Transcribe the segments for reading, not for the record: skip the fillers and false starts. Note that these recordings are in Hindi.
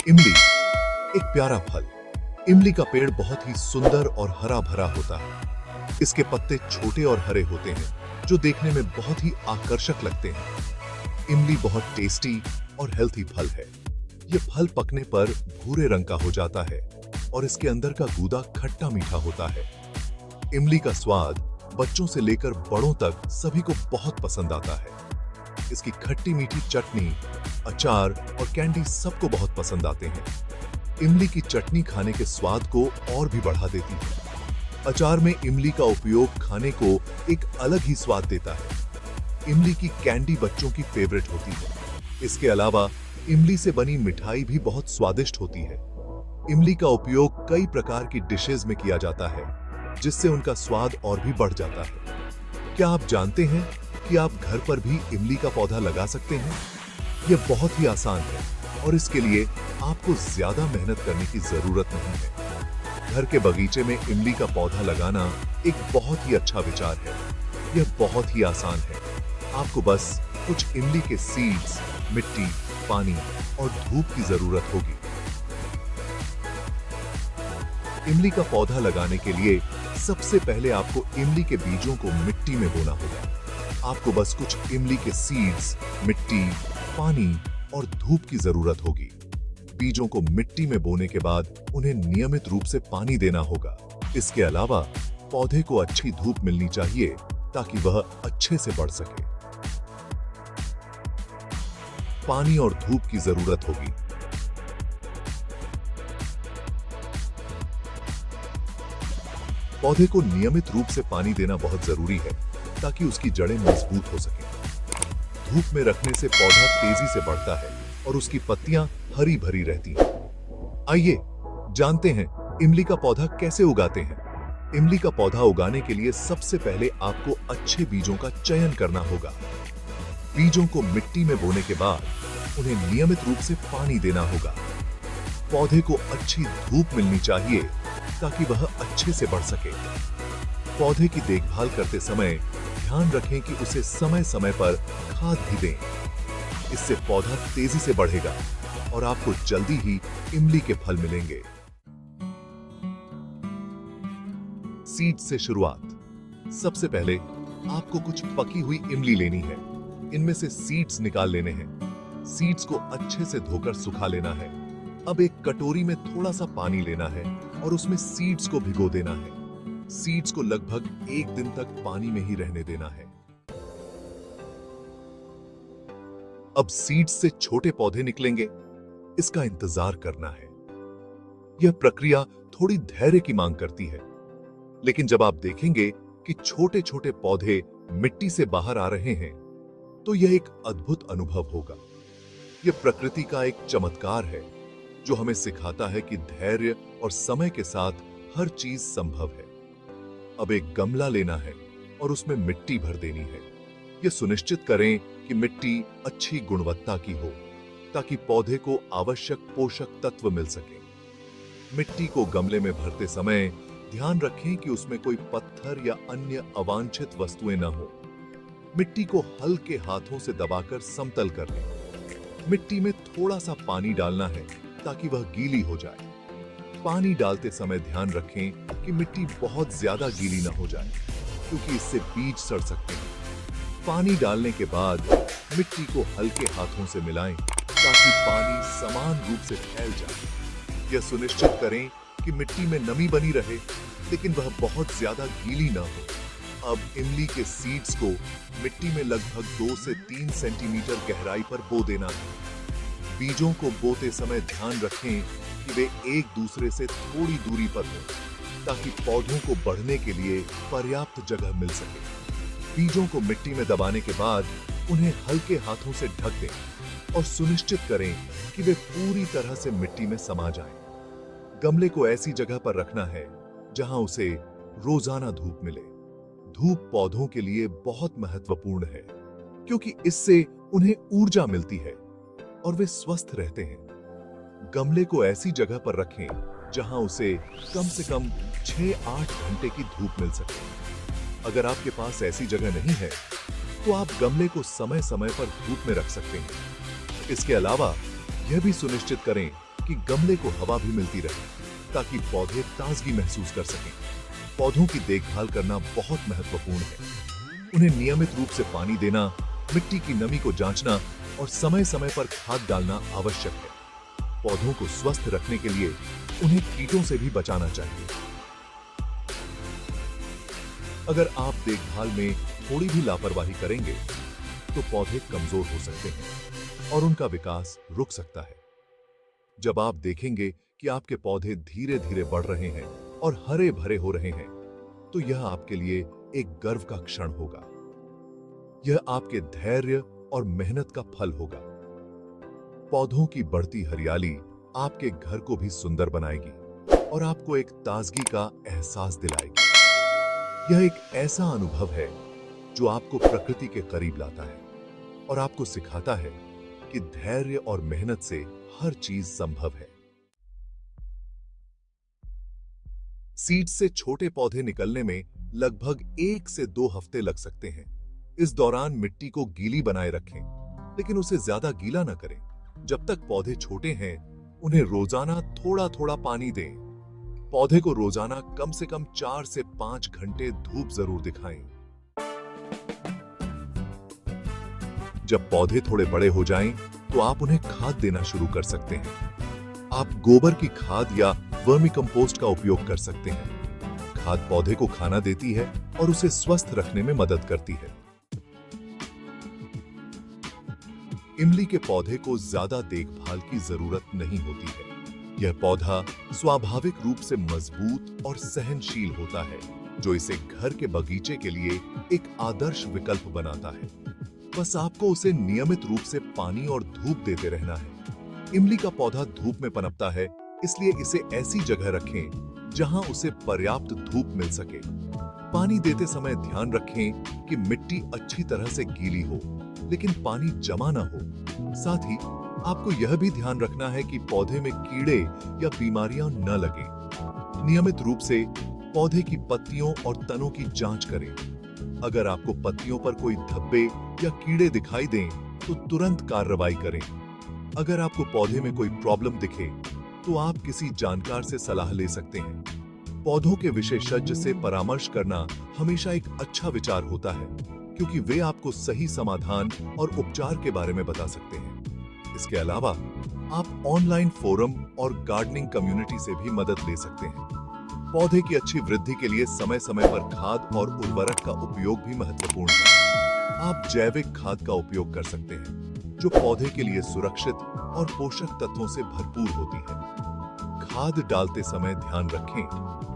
इमली एक प्यारा फल। इमली का पेड़ बहुत ही सुंदर और हरा भरा होता है। इसके पत्ते छोटे और हरे होते हैं जो देखने में बहुत ही आकर्षक लगते हैं। इमली बहुत टेस्टी और हेल्थी फल है। ये फल पकने पर भूरे रंग का हो जाता है और इसके अंदर का गूदा खट्टा मीठा होता है। इमली का स्वाद बच्चों से लेकर बड़ों तक सभी को बहुत पसंद आता है। इसकी खट्टी मीठी चटनी, अचार और कैंडी सबको बहुत पसंद आते हैं। इमली की चटनी खाने के स्वाद को और भी बढ़ा देती है। अचार में इमली का उपयोग खाने को एक अलग ही स्वाद देता है। इमली की कैंडी बच्चों की फेवरेट होती है। इसके अलावा इमली से बनी मिठाई भी बहुत स्वादिष्ट होती है। इमली का उपयोग कई प्रकार की डिशेज में किया जाता है जिससे उनका स्वाद और भी बढ़ जाता है। क्या आप जानते हैं कि आप घर पर भी इमली का पौधा लगा सकते हैं? यह बहुत ही आसान है और इसके लिए आपको ज्यादा मेहनत करने की जरूरत नहीं है। घर के बगीचे में इमली का पौधा लगाना एक बहुत ही अच्छा विचार है। यह बहुत ही आसान है। आपको बस कुछ इमली के सीड्स, मिट्टी, पानी और धूप की जरूरत होगी। इमली का पौधा लगाने के लिए सबसे पहले आपको इमली के बीजों को मिट्टी में बोना होगा। आपको बस कुछ इमली के सीड्स, मिट्टी, पानी और धूप की जरूरत होगी। बीजों को मिट्टी में बोने के बाद उन्हें नियमित रूप से पानी देना होगा। इसके अलावा पौधे को अच्छी धूप मिलनी चाहिए ताकि वह अच्छे से बढ़ सके। पानी और धूप की जरूरत होगी। पौधे को नियमित रूप से पानी देना बहुत जरूरी है ताकि उसकी जड़ें मजबूत हो सके। धूप में रखने से पौधा तेजी से बढ़ता है और उसकी पत्तियां हरी भरी रहती हैं। आइए जानते हैं इमली का पौधा कैसे उगाते हैं। इमली का पौधा उगाने के लिए सबसे पहले आपको अच्छे बीजों का चयन करना होगा। बीजों को मिट्टी में बोने के बाद उन्हें नियमित रूप से पानी देना होगा। पौधे को अच्छी धूप मिलनी चाहिए ताकि वह अच्छे से बढ़ सके। पौधे की देखभाल करते समय ध्यान रखें कि उसे समय समय पर खाद भी दें। इससे पौधा तेजी से बढ़ेगा और आपको जल्दी ही इमली के फल मिलेंगे। सीड से शुरुआत। सबसे पहले आपको कुछ पकी हुई इमली लेनी है। इनमें से सीड्स निकाल लेने हैं। सीड्स को अच्छे से धोकर सुखा लेना है। अब एक कटोरी में थोड़ा सा पानी लेना है और उसमें सीड्स को भिगो देना है। सीड्स को लगभग 1 दिन तक पानी में ही रहने देना है। अब सीड्स से छोटे पौधे निकलेंगे। इसका इंतजार करना है। यह प्रक्रिया थोड़ी धैर्य की मांग करती है, लेकिन जब आप देखेंगे कि छोटे छोटे पौधे मिट्टी से बाहर आ रहे हैं, तो यह एक अद्भुत अनुभव होगा। यह प्रकृति का एक चमत्कार है जो हमें सिखाता है कि धैर्य और समय के साथ हर चीज संभव है। अब एक गमला लेना है और उसमें मिट्टी भर देनी है। यह सुनिश्चित करें कि मिट्टी अच्छी गुणवत्ता की हो ताकि पौधे को आवश्यक पोषक तत्व मिल सके। मिट्टी को गमले में भरते समय ध्यान रखें कि उसमें कोई पत्थर या अन्य अवांछित वस्तुएं न हो। मिट्टी को हल्के हाथों से दबाकर समतल कर लें। मिट्टी में थोड़ा सा पानी डालना है ताकि वह गीली हो जाए। पानी डालते समय ध्यान रखें कि मिट्टी बहुत ज्यादा गीली न हो जाए, क्योंकि इससे बीज सड़ सकते हैं। पानी डालने के बाद मिट्टी को हल्के हाथों से मिलाएं ताकि पानी समान रूप से फैल जाए। यह सुनिश्चित करें कि मिट्टी में नमी बनी रहे, लेकिन वह बहुत ज्यादा गीली न हो। अब इमली के सीड्स को मिट्टी में लगभग 2 से 3 सेंटीमीटर गहराई पर बो देना है। बीजों को बोते समय ध्यान रखें कि वे एक दूसरे से थोड़ी दूरी पर हों ताकि पौधों को बढ़ने के लिए पर्याप्त जगह मिल सके। बीजों को मिट्टी में दबाने के बाद उन्हें हल्के हाथों से ढक दें और सुनिश्चित करें कि वे पूरी तरह से मिट्टी में समा जाएं। गमले को ऐसी जगह पर रखना है जहां उसे रोजाना धूप मिले। धूप पौधों के लिए बहुत महत्वपूर्ण है क्योंकि इससे उन्हें ऊर्जा मिलती है और वे स्वस्थ रहते हैं। गमले को ऐसी जगह पर रखें जहां उसे कम से कम 6-8 घंटे की धूप मिल सके। अगर आपके पास ऐसी जगह नहीं है तो आप गमले को समय समय पर धूप में रख सकते हैं। इसके अलावा यह भी सुनिश्चित करें कि गमले को हवा भी मिलती रहे, ताकि पौधे ताजगी महसूस कर सकें। पौधों की देखभाल करना बहुत महत्वपूर्ण है। उन्हें नियमित रूप से पानी देना, मिट्टी की नमी को जांचना और समय समय पर खाद डालना आवश्यक है। पौधों को स्वस्थ रखने के लिए उन्हें कीटों से भी बचाना चाहिए। अगर आप देखभाल में थोड़ी भी लापरवाही करेंगे तो पौधे कमजोर हो सकते हैं और उनका विकास रुक सकता है। जब आप देखेंगे कि आपके पौधे धीरे धीरे बढ़ रहे हैं और हरे भरे हो रहे हैं, तो यह आपके लिए एक गर्व का क्षण होगा। यह आपके धैर्य और मेहनत का फल होगा। पौधों की बढ़ती हरियाली आपके घर को भी सुंदर बनाएगी और आपको एक ताजगी का एहसास दिलाएगी। यह एक ऐसा अनुभव है जो आपको प्रकृति के करीब लाता है और आपको सिखाता है कि धैर्य और मेहनत से हर चीज संभव है। सीड से छोटे पौधे निकलने में लगभग 1 से 2 हफ्ते लग सकते हैं। इस दौरान मिट्टी को गीली बनाए रखें, लेकिन उसे ज्यादा गीला न करें। जब तक पौधे छोटे हैं, उन्हें रोजाना थोड़ा थोड़ा पानी दें। पौधे को रोजाना कम से कम 4 से 5 घंटे धूप जरूर दिखाएं। जब पौधे थोड़े बड़े हो जाएं, तो आप उन्हें खाद देना शुरू कर सकते हैं। आप गोबर की खाद या वर्मी कंपोस्ट का उपयोग कर सकते हैं। खाद पौधे को खाना देती है और उसे स्वस्थ रखने में मदद करती है। इमली के पौधे को ज्यादा देखभाल की जरूरत नहीं होती है। यह पौधा स्वाभाविक रूप से मजबूत और सहनशील होता है, जो इसे घर के बगीचे के लिए एक आदर्श विकल्प बनाता है। बस आपको उसे नियमित रूप से पानी और धूप देते रहना है। इमली का पौधा धूप में पनपता है, इसलिए इसे ऐसी जगह रखें जहां उसे पर्याप्त धूप मिल सके। पानी देते समय ध्यान रखें कि मिट्टी अच्छी तरह से गीली हो, लेकिन पानी जमा ना हो। साथ ही आपको यह भी ध्यान रखना है कि पौधे में कीड़े या बीमारियां न लगें। नियमित रूप से पौधे की पत्तियों और तनों की जांच करें। अगर आपको पत्तियों पर कोई धब्बे या कीड़े दिखाई दें, तो तुरंत कार्रवाई करें। अगर आपको पौधे में कोई प्रॉब्लम दिखे, तो आप किसी जानकार से सलाह ले सकते हैं। पौधों के विशेषज्ञ से परामर्श करना हमेशा एक अच्छा विचार होता है, क्योंकि वे आपको सही समाधान और उपचार के बारे में बता सकते हैं। इसके अलावा आप ऑनलाइन फोरम और गार्डनिंग कम्युनिटी से भी मदद ले सकते हैं। पौधे की अच्छी वृद्धि के लिए समय समय पर खाद और उर्वरक का उपयोग भी महत्वपूर्ण है। आप जैविक खाद का उपयोग कर सकते हैं, जो पौधे के लिए सुरक्षित और पोषक तत्वों से भरपूर होती है। खाद डालते समय ध्यान रखें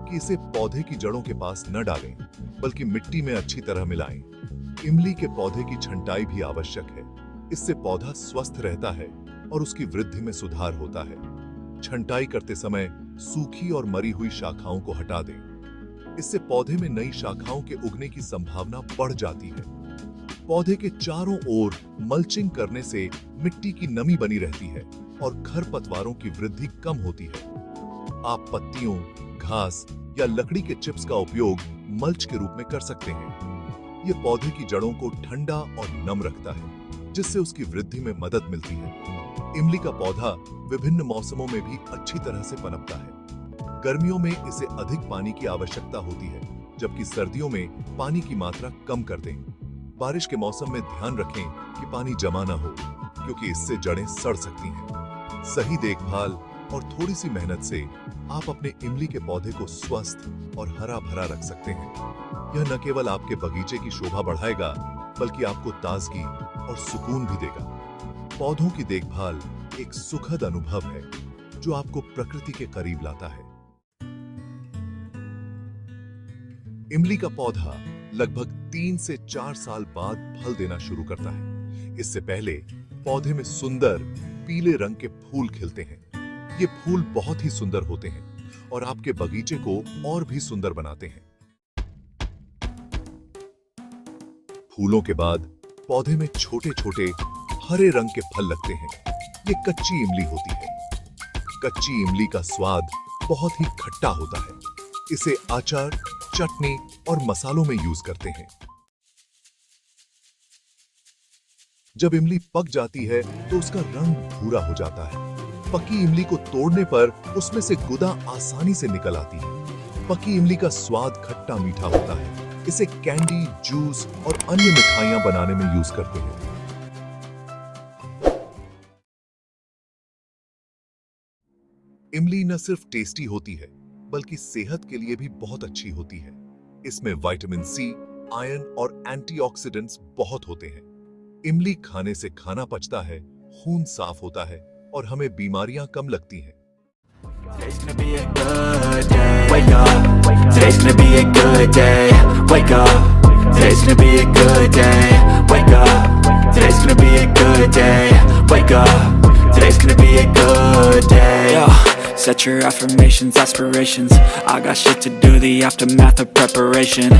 कि इसे पौधे की जड़ों के पास न डालें, बल्कि मिट्टी में अच्छी तरह मिलाएं। इमली के पौधे की छंटाई भी आवश्यक है। इससे पौधा स्वस्थ रहता है और उसकी वृद्धि में सुधार होता है। छंटाई करते समय सूखी और मरी हुई शाखाओं को हटा दें। इससे पौधे में नई शाखाओं के उगने की संभावना बढ़ जाती है। पौधे के चारों ओर मल्चिंग करने से मिट्टी की नमी बनी रहती है और खरपतवारों की वृद्धि कम होती है। आप पत्तियों, घास या लकड़ी के चिप्स का उपयोग मल्च के रूप में कर सकते हैं। ये पौधे की जड़ों को ठंडा और नम रखता है, जिससे उसकी वृद्धि में मदद मिलती है। इमली का पौधा विभिन्न मौसमों में भी अच्छी तरह से पनपता है। गर्मियों में इसे अधिक पानी की आवश्यकता होती है, जबकि सर्दियों में पानी की मात्रा कम कर दें। बारिश के मौसम में ध्यान रखें कि पानी जमा न हो, क्योंकि इससे जड़ें सड़ सकती हैं। सही देखभाल और थोड़ी सी मेहनत से आप अपने इमली के पौधे को स्वस्थ और हरा भरा रख सकते हैं। यह न केवल आपके बगीचे की शोभा बढ़ाएगा, बल्कि आपको ताजगी और सुकून भी देगा। पौधों की देखभाल एक सुखद अनुभव है, जो आपको प्रकृति के करीब लाता है। इमली का पौधा लगभग 3 से 4 साल बाद फल देना शुरू करता है। इससे पहले पौधे में सुंदर पीले रंग के फूल खिलते हैं। ये फूल बहुत ही सुंदर होते हैं और आपके बगीचे को और भी सुंदर बनाते हैं। फूलों के बाद पौधे में छोटे छोटे हरे रंग के फल लगते हैं। ये कच्ची इमली होती है। कच्ची इमली का स्वाद बहुत ही खट्टा होता है। इसे अचार, चटनी और मसालों में यूज करते हैं। जब इमली पक जाती है तो उसका रंग भूरा हो जाता है। पकी इमली को तोड़ने पर उसमें से गुदा आसानी से निकल आती है। पकी इमली का स्वाद खट्टा मीठा होता है। इसे कैंडी, जूस और अन्य मिठाइयां बनाने में यूज करते हैं। इमली न सिर्फ टेस्टी होती है, बल्कि सेहत के लिए भी बहुत अच्छी होती है। इसमें विटामिन सी, आयरन और एंटीऑक्सीडेंट्स बहुत होते हैं। इमली खाने से खाना पचता है, खून साफ होता है और हमें बीमारियां कम लगती हैं। Today's gonna be a good day. Wake up. Today's gonna be a good day. Wake up. Today's gonna be a good day. Wake up. Today's gonna be a good day. Wake up. Today's gonna be a good day. Yo, set your affirmations, aspirations. I got shit to do, the aftermath of preparation.